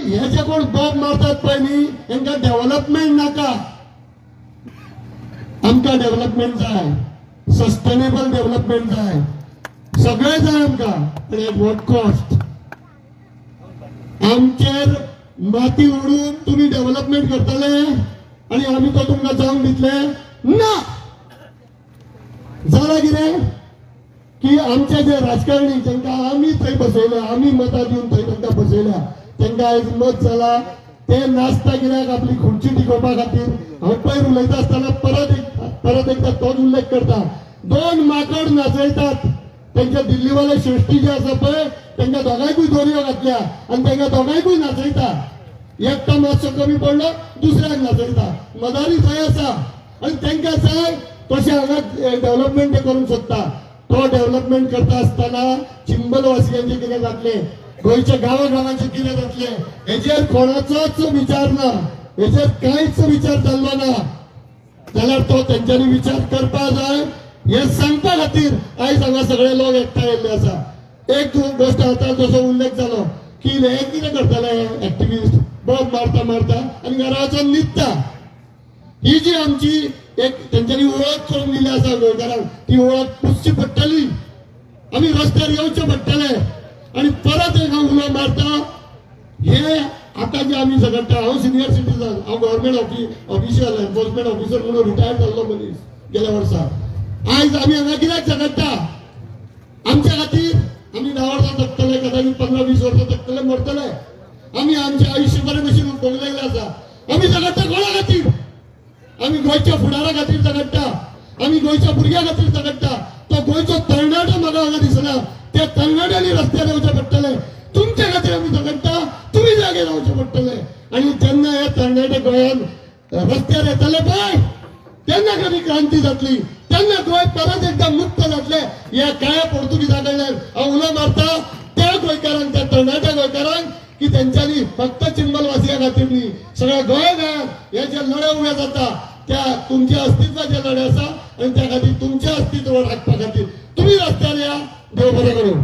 हे जे कोण बॉब मारतात पळय न्ही तांकां डेव्हलपमेंट नाका. आमकां डेव्हलपमेंट जाय, सस्टेनेबल डेव्हलपमेंट जाय, सगळें जाय आमकां, आनी एट वॉट कॉस्ट. आमचेर माती उडून तुम्ही डेव्हलपमेंट करतले आणि आम्ही तो तुमकां जावंक दितले ना. जालां कितें की आमचे जे राजकारणी तांकां आमी थंय बसयल्या, आमी मतां दिवन थंय तांकां बसयल्या, तांकां आयज मत जाला ते नाचता कित्याक आपली खुर्ची टिकोवपा खातीर. हांव पयर उलयता आसतना परत एकदा तोच उल्लेख करता. दोन माकड नाचयतात, त्यांच्या दिल्लीवाले श्रेष्ठी जे आसा पळय तांकां दोगांयकूय दोरयो घातल्या आनी तांकां दोगांयकूय नाचयता. एकटो मातसो कमी पडलो दुसऱ्याक नाचयता. मदारी थंय आसा आनी तांकां जाय तशें हांगा डेव्हलपमेंट करूंक सोदता. तो डेव्हलपमेंट करता आसतना चिंबलवासियांचे कितें जातलें, गोंयच्या गांवागांवांचे कितें जातलें हेजेर कोणाचोच विचार ना, हेजेर कांयच विचार जाल्लो ना. जाल्यार तो तेंच्यांनी विचार करपा जाय हे सांगपा खातीर आयज हांगा सगळे लोक एकठांय येयल्ले आसा. एक गोष्ट आतां जसो उल्लेख जालो की हे कितें करतले एक्टिविस्ट बॉब मारता मारता आनी घरा वचून न्हिदता. ही जी आमची एक तेंच्यांनी वळख करून दिली आसा गोंयकारांक, ती वळख पुसची पडटली. आमी रस्त्यार येवचे पडटले आनी परत एक उलो मारता. हे आता जे आमी झगडटा, हांव सिनियर सिटीजन, हांव गव्हर्नमेंट ऑफिशियल एनफोर्समेंट ऑफिसर म्हणून रिटायर जाल्लो मनीस गेल्या वर्सा. आयज आमी हांगा कित्याक झगडटा? आमच्या खातीर आमी 10 वर्सां जगतले, कदाचित 15-20 वर्सां जगतले, मरतले. आमी आमचे आयुश्य बरे भशेन भोगलेलें आसा. आमी झगडटा कोणा खातीर? आमी गोंयच्या फुडारा खातीर झगडटा, आमी गोंयच्या भुरग्यां खातीर झगडटा. तो गोंयचो तरणाटो म्हाका हांगा दिसना. त्या तरणाट्यांनी रस्त्यार येवचे पडटले. तुमच्या खातीर आमी झगडटा, तुमी जागे रावचे पडटले. आनी जेन्ना हे तरणाटे गोंयान रस्त्यार येतले पळय तेन्ना खरी क्रांती जातली, तेन्ना गोंय परत एकदा मुक्त जातले. ह्या काळ्या पोर्तुगीजा कडल्यान हांव उलो मारता त्या गोंयकारांक, त्या तरणाट्या गोंयकारांक की तेंच्यांनी फक्त चिंबलवासियां खातीर न्ही, सगळ्या गोंयभर हे जे लढे उबे जाता त्या तुमच्या अस्तित्वाचे लढे आसा आनी त्या खातीर तुमचें अस्तित्व राखपा खातीर तुमी रस्त्यार या. देव बरें करूं.